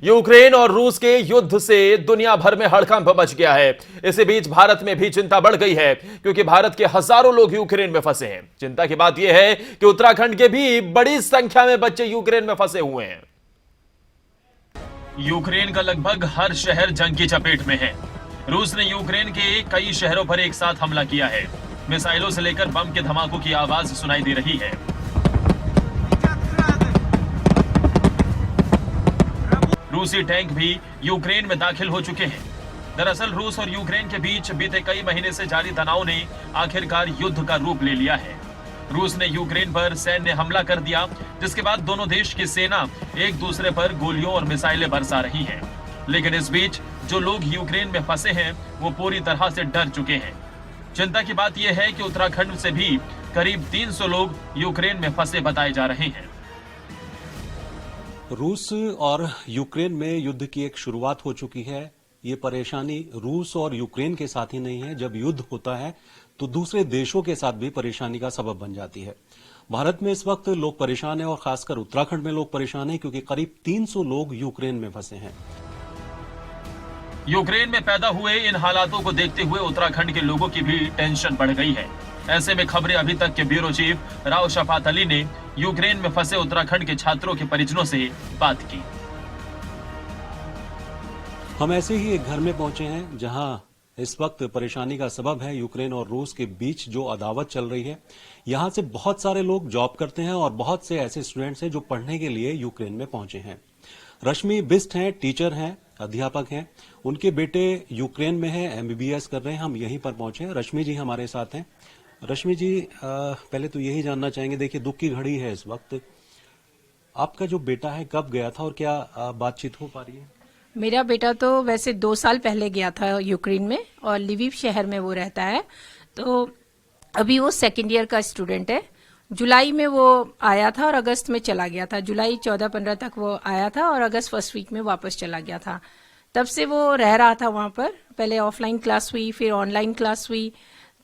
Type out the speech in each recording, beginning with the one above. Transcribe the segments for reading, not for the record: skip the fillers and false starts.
Ukraine और रूस के युद्ध से दुनिया भर में हड़कंप मच गया है। इसी बीच भारत में भी चिंता बढ़ गई है, क्योंकि भारत के हजारों लोग यूक्रेन में फंसे हैं। चिंता की बात यह है कि उत्तराखंड के भी बड़ी संख्या में बच्चे यूक्रेन में फंसे हुए हैं। यूक्रेन का लगभग हर शहर जंग की चपेट में है। रूस ने यूक्रेन के कई शहरों पर एक साथ हमला किया है। मिसाइलों से लेकर बम के धमाकों की आवाज सुनाई दे रही है। रूसी टैंक भी यूक्रेन में दाखिल हो चुके हैं। दरअसल रूस और यूक्रेन के बीच बीते कई महीने से जारी तनाव ने आखिरकार युद्ध का रूप ले लिया है। रूस ने यूक्रेन पर सैन्य हमला कर दिया, जिसके बाद दोनों देश की सेना एक दूसरे पर गोलियों और मिसाइलें बरसा रही हैं। लेकिन इस बीच जो लोग यूक्रेन में फंसे हैं वो पूरी तरह से डर चुके हैं। चिंता की बात यह है कि उत्तराखंड से भी करीब 300 लोग यूक्रेन में फंसे बताए जा रहे हैं। रूस और यूक्रेन में युद्ध की एक शुरुआत हो चुकी है। ये परेशानी रूस और यूक्रेन के साथ ही नहीं है। जब युद्ध होता है तो दूसरे देशों के साथ भी परेशानी का सबब बन जाती है। भारत में इस वक्त लोग परेशान हैं और खासकर उत्तराखंड में लोग परेशान हैं, क्योंकि करीब 300 लोग यूक्रेन में फंसे हैं। यूक्रेन में पैदा हुए इन हालातों को देखते हुए उत्तराखंड के लोगों की भी टेंशन बढ़ गई है। ऐसे में खबरें अभी तक के ब्यूरो चीफ राव शफात अली ने यूक्रेन में फंसे उत्तराखंड के छात्रों के परिजनों से बात की। हम ऐसे ही एक घर में पहुंचे हैं जहां इस वक्त परेशानी का सबब है यूक्रेन और रूस के बीच जो अदावत चल रही है। यहां से बहुत सारे लोग जॉब करते हैं और बहुत से ऐसे स्टूडेंट्स हैं जो पढ़ने के लिए यूक्रेन में पहुंचे हैं। रश्मि बिस्ट हैं, टीचर हैं, अध्यापक हैं। उनके बेटे यूक्रेन में हैं, एमबीबीएस कर रहे हैं। हम यहीं पर पहुंचे हैं। रश्मि जी हमारे साथ हैं। रश्मि जी, पहले तो यही जानना चाहेंगे, देखिए दुख की घड़ी है इस वक्त। आपका जो बेटा है कब गया था और क्या बातचीत हो पा रही है? मेरा बेटा तो वैसे 2 साल पहले गया था यूक्रेन में, और लिविव शहर में वो रहता है। तो अभी वो सेकेंड ईयर का स्टूडेंट है। जुलाई में वो आया था और अगस्त में चला गया था। जुलाई 14-15 तक वो आया था और अगस्त फर्स्ट वीक में वापस चला गया था। तब से वो रह रहा था वहाँ पर। पहले ऑफलाइन क्लास हुई, फिर ऑनलाइन क्लास हुई,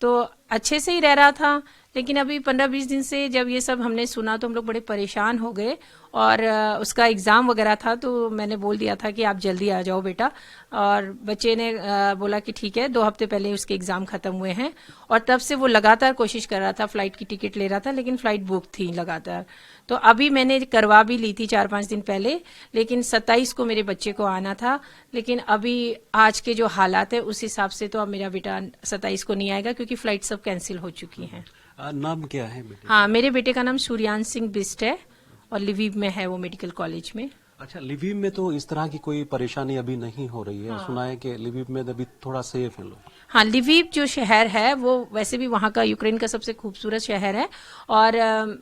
तो अच्छे से ही रह रहा था। लेकिन अभी 15-20 दिन से जब ये सब हमने सुना तो हम लोग बड़े परेशान हो गए। और उसका एग्ज़ाम वगैरह था, तो मैंने बोल दिया था कि आप जल्दी आ जाओ बेटा। और बच्चे ने बोला कि ठीक है। 2 हफ्ते पहले उसके एग्ज़ाम ख़त्म हुए हैं और तब से वो लगातार कोशिश कर रहा था, फ़्लाइट की टिकट ले रहा था, लेकिन फ़्लाइट बुक थी लगातार। तो अभी मैंने करवा भी ली थी 4-5 दिन पहले, लेकिन 27 को मेरे बच्चे को आना था। लेकिन अभी आज के जो हालात है उस हिसाब से तो अब मेरा बेटा 27 को नहीं आएगा, क्योंकि फ़्लाइट सब कैंसिल हो चुकी हैं। नाम क्या है बेटे? हाँ, मेरे बेटे का नाम सूर्यांश सिंह बिस्ट है और लिविव में है वो, मेडिकल कॉलेज में। अच्छा, लिविव में तो इस तरह की कोई परेशानी अभी नहीं हो रही है। हाँ। सुना है कि लिविव में अभी थोड़ा सेफ है लोग। हाँ, लिविव जो शहर है वो वैसे भी वहाँ का यूक्रेन का सबसे खूबसूरत शहर है और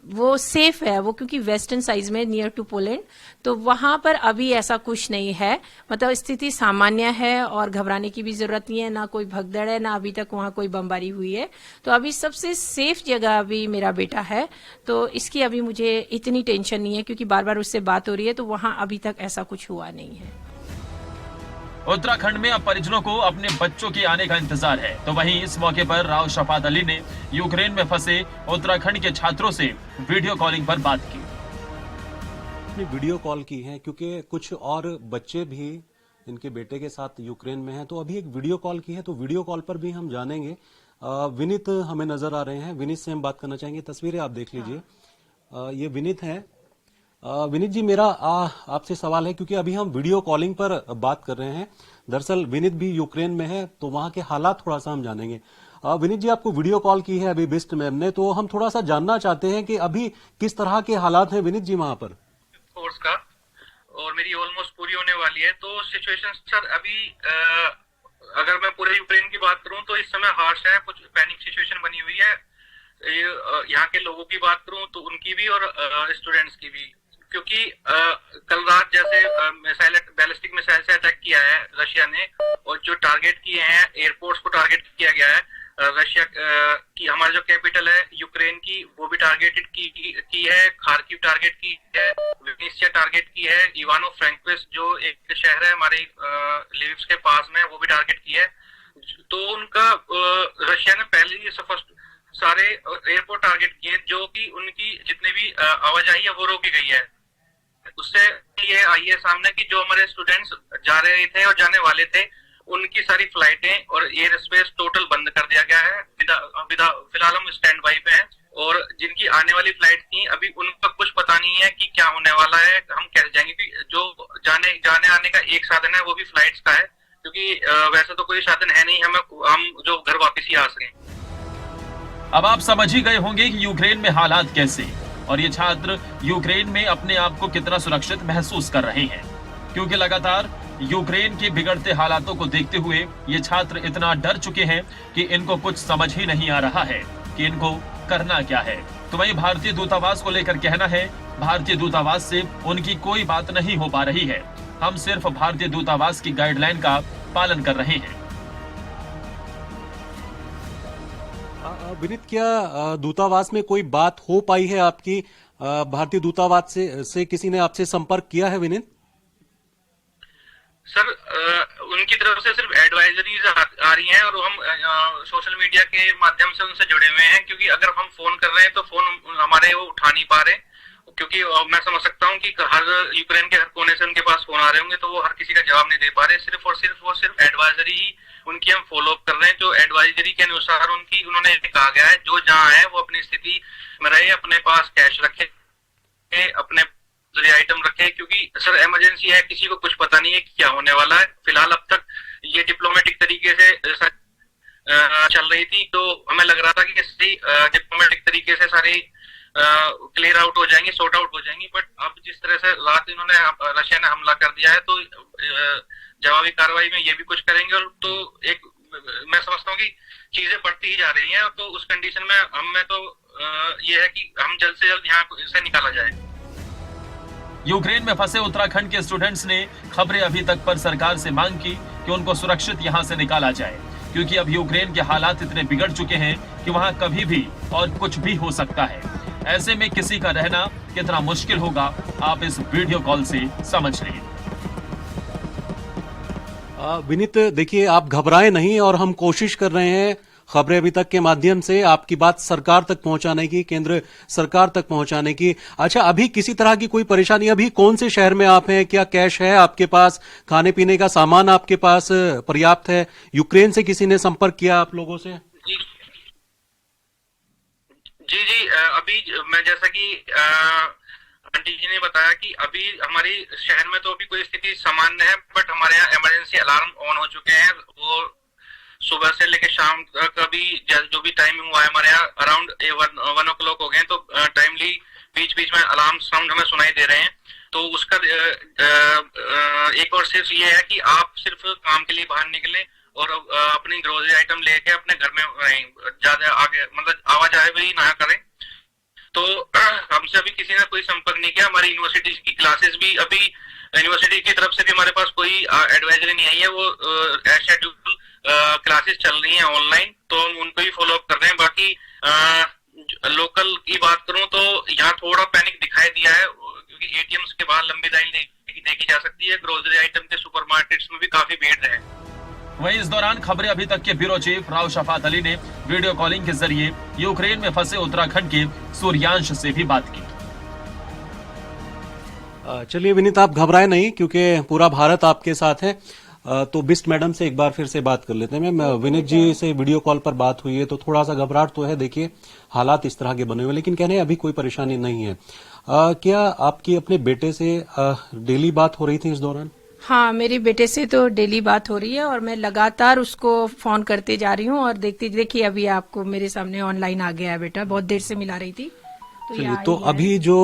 वो सेफ है वो, क्योंकि वेस्टर्न साइड में नियर टू पोलैंड। तो वहाँ पर अभी ऐसा कुछ नहीं है, मतलब स्थिति सामान्य है और घबराने की भी जरूरत नहीं है। ना कोई भगदड़ है, ना अभी तक वहाँ कोई बमबारी हुई है। तो अभी सबसे सेफ जगह अभी मेरा बेटा है। तो इसकी अभी मुझे इतनी टेंशन नहीं है, क्योंकि बार बार उससे बात हो रही है, तो वहाँ अभी तक ऐसा कुछ हुआ नहीं है। उत्तराखंड में अब परिजनों को अपने बच्चों के आने का इंतजार है। तो वहीं इस मौके पर राव शफात अली ने यूक्रेन में फंसे उत्तराखंड के छात्रों से वीडियो कॉलिंग पर बात की। वीडियो कॉल की है क्योंकि कुछ और बच्चे भी इनके बेटे के साथ यूक्रेन में हैं, तो अभी एक वीडियो कॉल की है। तो वीडियो कॉल पर भी हम जानेंगे। विनीत हमें नजर आ रहे हैं। विनीत से हम बात करना चाहेंगे। तस्वीरें आप देख लीजिए। ये विनीत है। विनीत जी, मेरा आपसे सवाल है, क्योंकि अभी हम वीडियो कॉलिंग पर बात कर रहे हैं। दरअसल विनीत भी यूक्रेन में है, तो वहां के हालात थोड़ा सा हम जानेंगे। विनीत जी, आपको वीडियो कॉल की है अभी बिस्ट मैम ने, तो हम थोड़ा सा जानना चाहते हैं कि अभी किस तरह के हालात हैं विनीत जी वहां पर। कोर्स का और मेरी ऑलमोस्ट पूरी होने वाली है। तो सिचुएशन सर अभी अगर मैं पूरे यूक्रेन की बात करूं तो इस समय हार्श है, कुछ पैनिक सिचुएशन बनी हुई है। यहाँ के लोगों की बात करूं तो उनकी भी और स्टूडेंट्स की भी, क्योंकि कल रात जैसे बैलिस्टिक मिसाइल से अटैक किया है रशिया ने, और जो टारगेट किए हैं एयरपोर्ट्स को टारगेट किया गया है। रशिया की हमारा जो कैपिटल है यूक्रेन की वो भी टारगेटेड की है, खार्किव टारगेट की है, विनिसिया टारगेट की है, इवानो फ्रैंकोविच जो एक शहर है हमारे लिविव के पास में, वो भी टारगेट की है। तो उनका रशिया ने पहले ही सारे एयरपोर्ट टारगेट किए, जो कि उनकी जितने भी आवाजाही है वो रोकी गई है। उससे ये आई है सामने कि जो हमारे स्टूडेंट्स जा रहे थे और जाने वाले थे उनकी सारी फ्लाइटें और एयर स्पेस टोटल बंद कर दिया गया है। फिलहाल हम स्टैंड बाई पे हैं और जिनकी आने वाली फ्लाइट थी अभी उनका कुछ पता नहीं है कि क्या होने वाला है, हम कैसे जाएंगे। कि जो जाने आने का एक साधन है वो भी फ्लाइट्स का है, क्योंकि वैसे तो कोई साधन है नहीं हम जो घर वापस ही आ सकें। अब आप समझ ही गए होंगे कि यूक्रेन में हालात कैसे और ये छात्र यूक्रेन में अपने आप को कितना सुरक्षित महसूस कर रहे हैं, क्योंकि लगातार यूक्रेन के बिगड़ते हालातों को देखते हुए ये छात्र इतना डर चुके हैं कि इनको कुछ समझ ही नहीं आ रहा है कि इनको करना क्या है। तो वहीं भारतीय दूतावास को लेकर कहना है, भारतीय दूतावास से उनकी कोई बात नहीं हो पा रही है, हम सिर्फ भारतीय दूतावास की गाइडलाइन का पालन कर रहे हैं। विनीत, क्या दूतावास में कोई बात हो पाई है आपकी? भारतीय दूतावास से किसी ने आपसे संपर्क किया है विनीत? सर उनकी तरफ से सिर्फ एडवाइजरीज आ रही हैं और हम सोशल मीडिया के माध्यम से उनसे जुड़े हुए हैं, क्योंकि अगर हम फोन कर रहे हैं तो फोन हमारे वो उठा नहीं पा रहे, क्योंकि मैं समझ सकता हूं कि हर यूक्रेन के हर कोने से उनके पास फोन आ रहे होंगे, तो वो हर किसी का जवाब नहीं दे पा रहे। सिर्फ और सिर्फ एडवाइजरी ही उनकी हम फॉलो अप कर रहे हैं। जो एडवाइजरी के अनुसार उन्होंने कहा गया है, जो जहाँ है वो अपनी स्थिति में रहे, अपने पास कैश रखे, अपने आइटम रखे, क्योंकि सर इमरजेंसी है, किसी को कुछ पता नहीं है कि क्या होने वाला है। फिलहाल अब तक ये डिप्लोमेटिक तरीके से चल रही थी, तो हमें लग रहा था कि डिप्लोमेटिक तरीके से सारी क्लियर आउट हो जाएंगी, सॉर्ट आउट हो जाएंगी। बट अब जिस तरह से रात इन्होंने रशिया ने हमला कर दिया है, तो जवाबी कार्रवाई में ये भी कुछ करेंगे। और तो एक मैं समझता हूँ कि चीजें बढ़ती ही जा रही हैं, तो उस कंडीशन में हमें तो ये है कि हम जल्द से जल्द यहाँ से निकाला जाए। यूक्रेन में फंसे उत्तराखंड के स्टूडेंट्स ने खबरें अभी तक पर सरकार से मांग की कि उनको सुरक्षित यहां से निकाला जाए, क्योंकि अब यूक्रेन के हालात इतने बिगड़ चुके हैं कि वहां कभी भी और कुछ भी हो सकता है। ऐसे में किसी का रहना कितना मुश्किल होगा आप इस वीडियो कॉल से समझ लें। विनीत, देखिए, आप घबराएं नहीं और हम कोशिश कर रहे हैं खबरें अभी तक के माध्यम से आपकी बात सरकार तक पहुंचाने की, केंद्र सरकार तक पहुंचाने की। अच्छा, अभी किसी तरह की कोई परेशानी? अभी कौन से शहर में आप हैं? क्या कैश है आपके पास? खाने पीने का सामान आपके पास पर्याप्त है? यूक्रेन से किसी ने संपर्क किया आप लोगों से? जी अभी मैं जैसा कि आंटी जी ने बताया कि अभी हमारी शहर में तो अभी कोई स्थिति सामान्य है, बट हमारे यहाँ इमरजेंसी अलार्म ऑन हो चुके हैं। वो सुबह से लेकर शाम तक अभी जो भी टाइमिंग हुआ है हमारे यहाँ अराउंड 1 o'clock हो गए, तो टाइमली बीच बीच में अलार्म साउंड हमें सुनाई दे रहे हैं। तो उसका एक और सिर्फ ये है कि आप सिर्फ काम के लिए बाहर निकलें और अपनी ग्रोसरी आइटम लेके अपने घर में रहें, ज्यादा आगे मतलब आवाजाही भी ना करें। तो हमसे अभी किसी ने कोई संपर्क नहीं किया। हमारी यूनिवर्सिटी की क्लासेस भी अभी यूनिवर्सिटी की तरफ से भी हमारे पास कोई एडवाइजरी नहीं आई है। वो शेड्यूल क्लासेस चल रही हैं ऑनलाइन, तो हम उनको ही फॉलो अप कर रहे हैं। बाकी लोकल की बात करूं तो यहाँ थोड़ा पैनिक दिखाई दिया है, क्योंकि एटीएम्स के बाहर लंबी लाइन देखी जा सकती है। ग्रोसरी आइटम के सुपरमार्केट्स में भी काफी भीड़ है। वहीं इस दौरान खबरें अभी तक के ब्यूरो चीफ राव शफात अली ने वीडियो कॉलिंग के जरिए यूक्रेन में फंसे उत्तराखंड के सूर्यांश से भी बात की। चलिए विनीत, आप घबराए नहीं, क्योंकि पूरा भारत आपके साथ है। तो बिस्ट मैडम से एक बार फिर से बात कर लेते हैं। मैम, विनीत जी से वीडियो कॉल पर बात हुई है, तो थोड़ा सा घबराहट तो है। देखिए, हालात इस तरह के बने हुए, लेकिन कहने अभी कोई परेशानी नहीं है। क्या आपकी अपने बेटे से डेली बात हो रही थी इस दौरान? हाँ, मेरे बेटे से तो डेली बात हो रही है और मैं लगातार उसको फोन करते जा रही हूँ। और देखिए अभी आपको मेरे सामने ऑनलाइन आ गया है बेटा, बहुत देर से मिला रही थी। तो अभी जो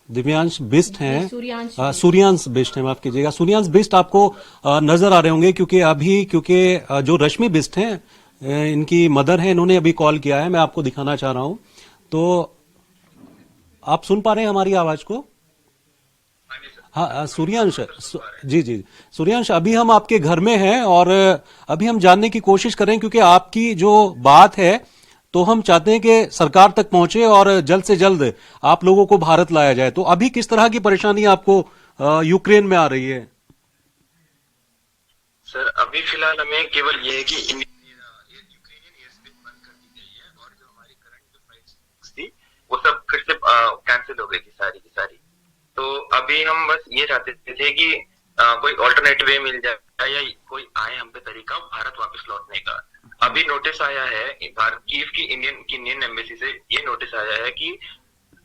दिव्यांश बिस्ट हैं, सूर्यांश बिस्ट हैं, माफ कीजिएगा, सूर्यांश बिस्ट आपको नजर आ रहे होंगे, क्योंकि जो रश्मि बिस्ट हैं, इनकी मदर हैं, इन्होंने अभी कॉल किया है। मैं आपको दिखाना चाह रहा हूं। तो आप सुन पा रहे हैं हमारी आवाज को? हाँ सूर्यांश, जी सूर्यांश, अभी हम आपके घर में हैं और अभी हम जानने की कोशिश कर रहे हैं, क्योंकि आपकी जो बात है तो हम चाहते हैं कि सरकार तक पहुंचे और जल्द से जल्द आप लोगों को भारत लाया जाए। तो अभी किस तरह की परेशानी आपको यूक्रेन में आ रही है? सर अभी फिलहाल हमें केवल ये है कि यूक्रेनियन एयर स्पेस बंद कर दी गई है और जो हमारी करंट जो फ्लाइट्स थी वो सब फिर से कैंसिल हो गई थी सारी की सारी। तो अभी हम बस ये चाहते थे कि कोई ऑल्टरनेटिव वे मिल जाए या कोई आए हम पे तरीका भारत वापस लौटने का। अभी नोटिस आया है कीव की इंडियन एम्बेसी से, ये नोटिस आया है कि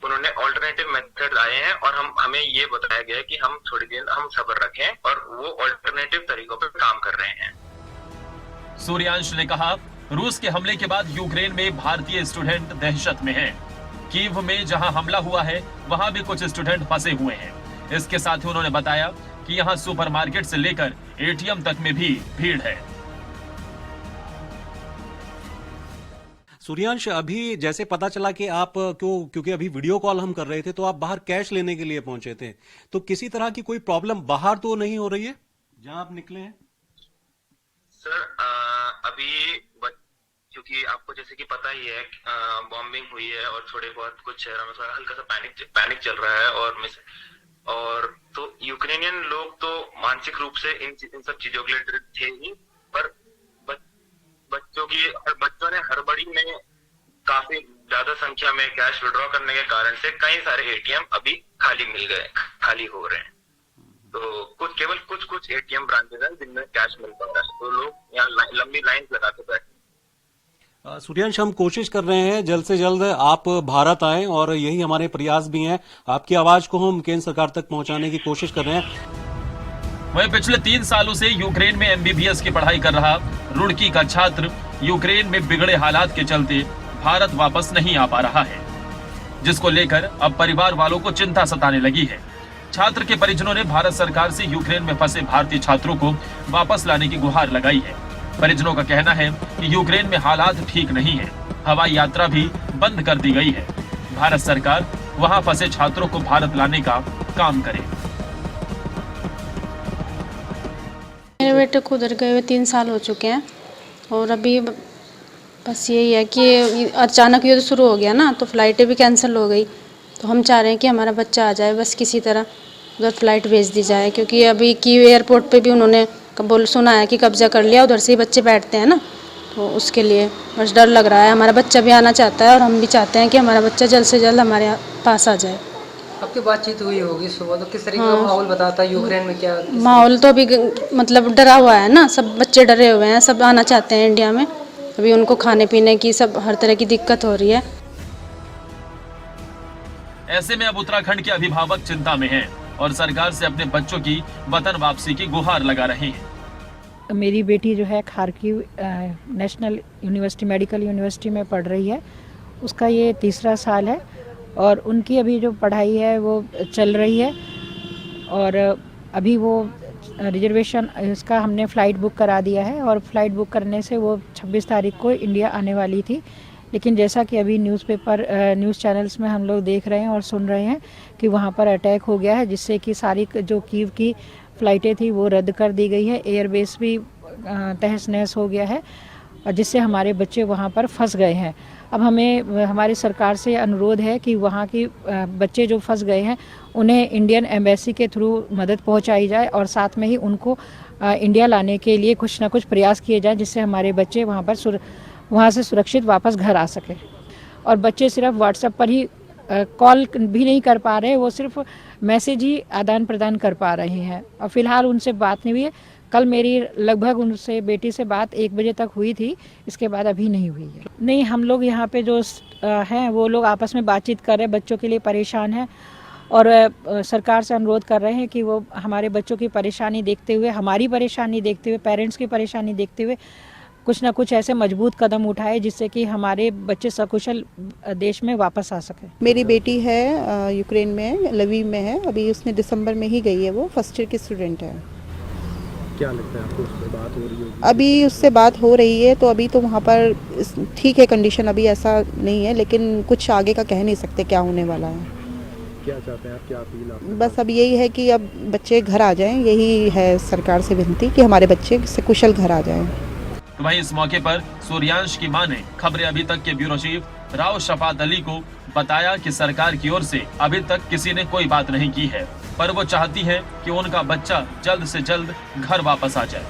उन्होंने ऑल्टरनेटिव मेथड आए हैं और हमें ये बताया गया है कि हम थोड़ी देर हम सब्र रखें और वो ऑल्टरनेटिव तरीकों पर काम कर रहे हैं। सूर्यांश ने कहा, रूस के हमले के बाद यूक्रेन में भारतीय स्टूडेंट दहशत में हैं। कीव में जहां हमला हुआ है वहां भी कुछ स्टूडेंट फंसे हुए हैं। इसके साथ ही उन्होंने बताया कि यहां सुपरमार्केट से लेकर एटीएम तक में भी भीड़ है। सूर्यांश, अभी जैसे पता चला कि आप क्योंकि अभी वीडियो कॉल हम कर रहे थे तो आप बाहर कैश लेने के लिए पहुंचे थे, तो किसी तरह की कोई प्रॉब्लम बाहर तो नहीं हो रही है जहां आप निकले हैं? सर अभी क्योंकि आपको जैसे कि पता ही है बॉम्बिंग हुई है और थोड़े बहुत कुछ शहरों में हल्का सा पैनिक चल रहा है और तो यूक्रेनियन लोग तो मानसिक रूप से इन सब चीजों के लिए डरे थे ही, पर बच्चों ने हड़बड़ी में काफी ज्यादा संख्या में कैश विड्रॉ करने के कारण से कई सारे एटीएम अभी खाली हो रहे हैं। तो केवल कुछ एटीएम ब्रांचेस हैं जिनमें कैश मिल पा रहा है, तो लोग यहाँ लंबी लाइन लगा के बैठे। सूर्यांश, हम कोशिश कर रहे हैं जल्द से जल्द आप भारत आएं और यही हमारे प्रयास भी हैं। आपकी आवाज को हम केंद्र सरकार तक पहुंचाने की कोशिश कर रहे हैं। वहीं पिछले 3 सालों से यूक्रेन में एमबीबीएस की पढ़ाई कर रहा रुड़की का छात्र यूक्रेन में बिगड़े हालात के चलते भारत वापस नहीं आ पा रहा है, जिसको लेकर अब परिवार वालों को चिंता सताने लगी है। छात्र के परिजनों ने भारत सरकार से यूक्रेन में फंसे भारतीय छात्रों को वापस लाने की गुहार लगाई है। परिजनों का कहना है कि यूक्रेन में हालात ठीक नहीं है, हवाई यात्रा भी बंद कर दी गई है। भारत सरकार वहां फंसे छात्रों को भारत लाने का काम करे। मेरे बेटे को उधर गए हुए 3 साल हो चुके हैं और अभी बस यही है कि अचानक युद्ध शुरू हो गया ना, तो फ्लाइटें भी कैंसिल हो गई। तो हम चाह रहे हैं कि हमारा बच्चा आ जाए, बस किसी तरह उधर फ्लाइट भेज दी जाए, क्योंकि अभी कीव एयरपोर्ट पे भी उन्होंने सुना है कि कब्जा कर लिया, उधर से ही बच्चे बैठते हैं ना, तो उसके लिए बस डर लग रहा है। हमारा बच्चा भी आना चाहता है और हम भी चाहते हैं कि हमारा बच्चा जल्द से जल्द हमारे पास आ जाए। आपकी बातचीत हुई होगी सुबह, तो किस तरीके का माहौल बताता है यूक्रेन में? क्या माहौल तो अभी मतलब डरा हुआ है ना, सब बच्चे डरे हुए हैं, सब आना चाहते हैं इंडिया में। अभी उनको खाने पीने की सब हर तरह की दिक्कत हो रही है। ऐसे में अब उत्तराखंड के अभिभावक चिंता में हैं और सरकार से अपने बच्चों की वतन वापसी की गुहार लगा रहे हैं। मेरी बेटी जो है Kharkiv national university medical university में पढ़ रही है, उसका ये 3रा साल है और उनकी अभी जो पढ़ाई है वो चल रही है और अभी वो रिजर्वेशन इसका हमने फ़्लाइट बुक करा दिया है और फ़्लाइट बुक करने से वो 26 तारीख को इंडिया आने वाली थी। लेकिन जैसा कि अभी न्यूज़ चैनल्स में हम लोग देख रहे हैं और सुन रहे हैं कि वहाँ पर अटैक हो गया है, जिससे कि सारी जो कीव की फ़्लाइटें थी वो रद्द कर दी गई है। एयरबेस भी तहस नहस हो गया है और जिससे हमारे बच्चे वहाँ पर फंस गए हैं। अब हमें हमारी सरकार से अनुरोध है कि वहाँ की बच्चे जो फंस गए हैं उन्हें इंडियन एम्बेसी के थ्रू मदद पहुँचाई जाए और साथ में ही उनको इंडिया लाने के लिए कुछ ना कुछ प्रयास किए जाए, जिससे हमारे बच्चे वहाँ से सुरक्षित वापस घर आ सके। और बच्चे सिर्फ व्हाट्सएप पर ही कॉल भी नहीं कर पा रहे, वो सिर्फ मैसेज ही आदान प्रदान कर पा रहे हैं और फिलहाल उनसे बात नहीं हुई है। कल मेरी लगभग उनसे बेटी से बात 1 बजे तक हुई थी, इसके बाद अभी नहीं हुई है। नहीं, हम लोग यहाँ पे जो हैं वो लोग आपस में बातचीत कर रहे हैं, बच्चों के लिए परेशान हैं और सरकार से अनुरोध कर रहे हैं कि वो हमारे बच्चों की परेशानी देखते हुए, हमारी परेशानी देखते हुए, पेरेंट्स की परेशानी देखते हुए कुछ ना कुछ ऐसे मजबूत कदम उठाए जिससे कि हमारे बच्चे सकुशल देश में वापस आ सके। मेरी बेटी है यूक्रेन में, लवीव में है, अभी उसने दिसंबर में ही गई है, वो फर्स्ट ईयर की स्टूडेंट है। क्या लगता है आपको, उससे बात हो रही होगी? अभी उससे बात हो रही है, तो अभी तो वहाँ पर ठीक है कंडीशन, अभी ऐसा नहीं है, लेकिन कुछ आगे का कह नहीं सकते क्या होने वाला है। क्या चाहते हैं आप, क्या अपील आप? बस अब यही है कि अब बच्चे घर आ जाएं, यही है सरकार से विनती कि हमारे बच्चे सकुशल घर आ जाएं। वहीं इस मौके पर सूर्यांश की मां ने खबरें अभी तक के ब्यूरो चीफ राव शफात अली को बताया कि सरकार की ओर से अभी तक किसी ने कोई बात नहीं की है, पर वो चाहती है कि उनका बच्चा जल्द से जल्द घर वापस आ जाए।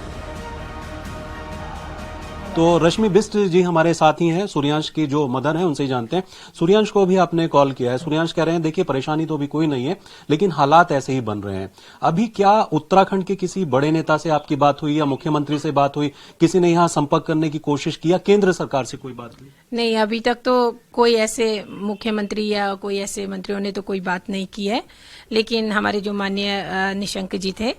तो रश्मि बिष्ट जी हमारे साथी हैं, सूर्यांश की जो मदर हैं उनसे जानते हैं। सूर्यांश को भी आपने कॉल किया है। सूर्यांश कह रहे हैं देखिए परेशानी तो अभी कोई नहीं है, लेकिन हालात ऐसे ही बन रहे हैं। अभी क्या उत्तराखंड के किसी बड़े नेता से आपकी बात हुई या मुख्यमंत्री से बात हुई, किसी ने यहाँ संपर्क करने की कोशिश किया, केंद्र सरकार से कोई बात हुई? नहीं, अभी तक तो कोई ऐसे मुख्यमंत्री या कोई ऐसे मंत्रियों ने तो कोई बात नहीं की है। लेकिन हमारे जो माननीय निशंक जी थे,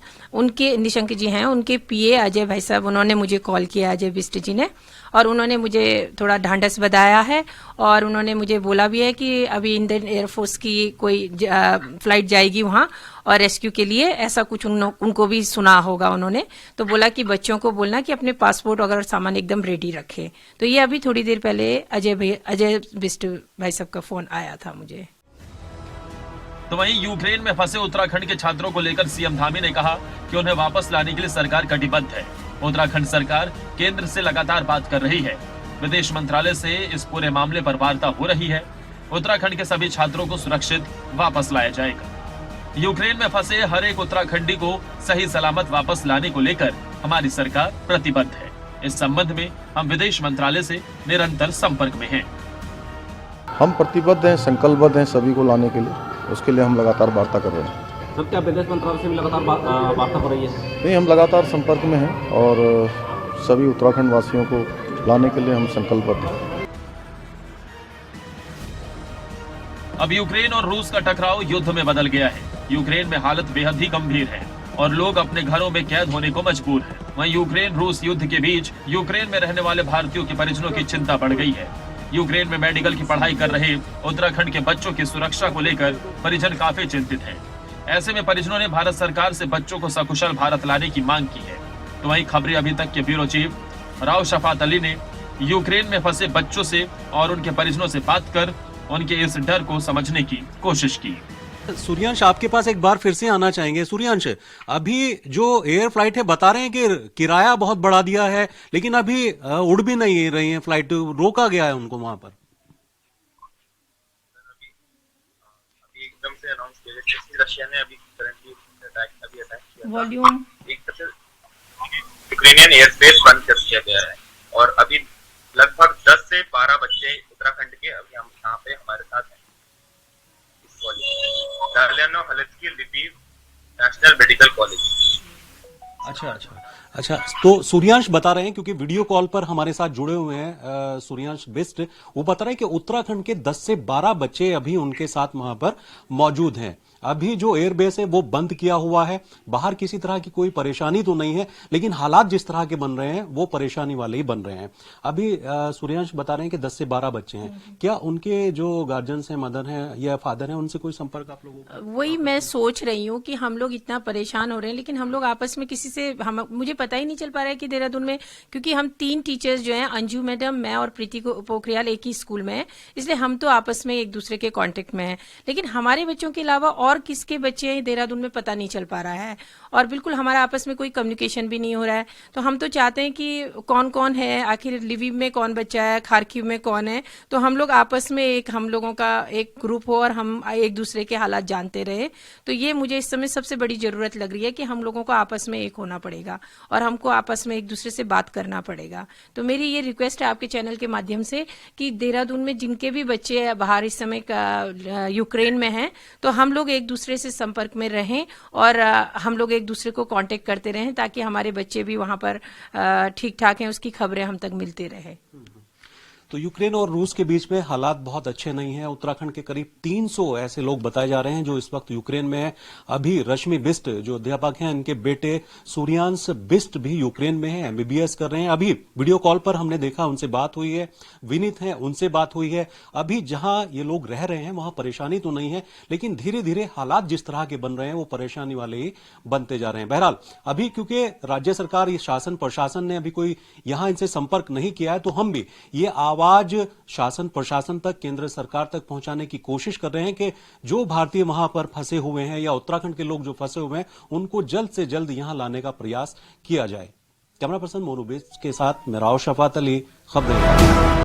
निशंक जी हैं, उनके पीए अजय भाई साहब, उन्होंने मुझे कॉल किया, अजय बिष्ट जी ने, और उन्होंने मुझे थोड़ा ढांढस बधाया है। और उन्होंने मुझे बोला भी है कि अभी इंडियन एयरफोर्स की कोई फ्लाइट जाएगी वहां और रेस्क्यू के लिए, ऐसा कुछ उनको भी सुना होगा उन्होंने। तो बोला कि बच्चों को बोलना कि अपने पासपोर्ट वगैरह सामान एकदम रेडी रखे। तो ये अभी थोड़ी देर पहले अजय बिष्ट भाई साहब का फोन आया था मुझे। तो वहीं यूक्रेन में फंसे उत्तराखंड के छात्रों को लेकर सीएम धामी ने कहा कि उन्हें वापस लाने के लिए सरकार कटिबद्ध है। उत्तराखंड सरकार केंद्र से लगातार बात कर रही है। विदेश मंत्रालय से इस पूरे मामले पर वार्ता हो रही है। उत्तराखंड के सभी छात्रों को सुरक्षित वापस लाया जाएगा। यूक्रेन में फंसे हर एक उत्तराखंडी को सही सलामत वापस लाने को लेकर हमारी सरकार प्रतिबद्ध है। इस संबंध में हम विदेश मंत्रालय से निरंतर संपर्क में हैं। हम प्रतिबद्ध हैं, संकल्पबद्ध हैं सभी को लाने के लिए। उसके लिए हम लगातार वार्ता कर रहे हैं। सर, क्या विदेश मंत्रालय से भी लगातार वार्ता हो रही है? नहीं, हम लगातार संपर्क में हैं और सभी उत्तराखंड वासियों को लाने के लिए हम संकल्पबद्ध हैं। अब यूक्रेन और रूस का टकराव युद्ध में बदल गया है। यूक्रेन में हालत बेहद ही गंभीर है और लोग अपने घरों में कैद होने को मजबूर हैं। वहीं यूक्रेन रूस युद्ध के बीच यूक्रेन में रहने वाले भारतीयों के परिजनों की चिंता बढ़ गई है। यूक्रेन में मेडिकल की पढ़ाई कर रहे उत्तराखंड के बच्चों की सुरक्षा को लेकर परिजन काफी चिंतित हैं। ऐसे में परिजनों ने भारत सरकार से बच्चों को सकुशल भारत लाने की मांग की है। तो वहीं खबरें अभी तक के ब्यूरो चीफ राव शफात अली ने यूक्रेन में फंसे बच्चों से और उनके परिजनों से बात कर उनके इस डर को समझने की कोशिश की। सूर्यांश, आपके पास एक बार फिर से आना चाहेंगे। सूर्यांश, अभी जो एयर फ्लाइट है बता रहे हैं कि किराया बहुत बढ़ा दिया है, लेकिन अभी उड़ भी नहीं रही है फ्लाइट, रोका गया है उनको वहां पर। अभी एकदम से अनाउंस किया गया कि रशिया ने अभी करंटली अटैक किया। वॉल्यूम एक तरह से यूक्रेनियन एयर स्पेस बंद कर दिया गया है और अभी लगभग 10 से 12 बच्चे उत्तराखंड के अभी हम यहाँ पे हमारे साथ हैं। लिविव नेशनल मेडिकल कॉलेज। अच्छा, तो सूर्यांश बता रहे हैं, क्योंकि वीडियो कॉल पर हमारे साथ जुड़े हुए हैं सूर्यांश बिष्ट, वो बता रहे हैं कि उत्तराखंड के 10 से 12 बच्चे अभी उनके साथ वहां पर मौजूद हैं। अभी जो एयरबेस है वो बंद किया हुआ है, बाहर किसी तरह की कोई परेशानी तो नहीं है, लेकिन हालात जिस तरह के बन रहे हैं वो परेशानी वाले ही बन रहे हैं। अभी सूर्यांश बता रहे हैं कि 10 से 12 बच्चे हैं। क्या उनके जो गार्जियंस हैं, मदर हैं या फादर हैं, उनसे कोई संपर्क आप लोगों का? वही मैं सोच रही हूँ कि हम लोग इतना परेशान हो रहे हैं, लेकिन हम लोग आपस में किसी से मुझे पता ही नहीं चल पा रहा है कि देहरादून में, क्योंकि हम 3 टीचर्स जो हैं, अंजू मैडम, मैं और प्रीति पोखरियाल, एक ही स्कूल में है, इसलिए हम तो आपस में एक दूसरे के कांटेक्ट में हैं। लेकिन हमारे बच्चों के अलावा और किसके बच्चे हैं देहरादून में पता नहीं चल पा रहा है, और बिल्कुल हमारा आपस में कोई कम्युनिकेशन भी नहीं हो रहा है। तो हम तो चाहते हैं कि कौन कौन है, आखिर लिविव में कौन बच्चा है, खार्किव में कौन है, तो हम लोग आपस में हम लोगों का एक ग्रुप हो और हम एक दूसरे के हालात जानते रहे। तो ये मुझे इस समय सबसे बड़ी जरूरत लग रही है कि हम लोगों को आपस में एक होना पड़ेगा और हमको आपस में एक दूसरे से बात करना पड़ेगा। तो मेरी ये रिक्वेस्ट है आपके चैनल के माध्यम से कि देहरादून में जिनके भी बच्चे बाहर इस समय यूक्रेन में हैं, तो हम लोग एक दूसरे से संपर्क में रहें और हम लोग एक दूसरे को कांटेक्ट करते रहें, ताकि हमारे बच्चे भी वहां पर ठीक ठाक हैं, उसकी खबरें हम तक मिलती रहे। तो यूक्रेन और रूस के बीच में हालात बहुत अच्छे नहीं हैं। उत्तराखंड के करीब 300 ऐसे लोग बताए जा रहे हैं जो इस वक्त यूक्रेन में हैं। अभी रश्मि बिष्ट जो अध्यापक हैं, इनके बेटे सूर्यांश बिष्ट भी यूक्रेन में हैं, एमबीबीएस कर रहे हैं। अभी वीडियो कॉल पर हमने देखा, उनसे बात हुई है। विनीत हैं, उनसे बात हुई है। अभी जहां ये लोग रह रहे हैं वहां परेशानी तो नहीं है, लेकिन धीरे धीरे हालात जिस तरह के बन रहे हैं वो परेशानी वाले ही बनते जा रहे हैं। बहरहाल अभी क्योंकि राज्य सरकार, ये शासन प्रशासन ने अभी कोई यहां इनसे संपर्क नहीं किया है, तो हम भी ये आज शासन प्रशासन तक, केंद्र सरकार तक पहुंचाने की कोशिश कर रहे हैं कि जो भारतीय वहां पर फंसे हुए हैं या उत्तराखंड के लोग जो फंसे हुए हैं, उनको जल्द से जल्द यहां लाने का प्रयास किया जाए। कैमरा पर्सन मोनू बिष्ट के साथ मैं राव शफात अली, खबरें।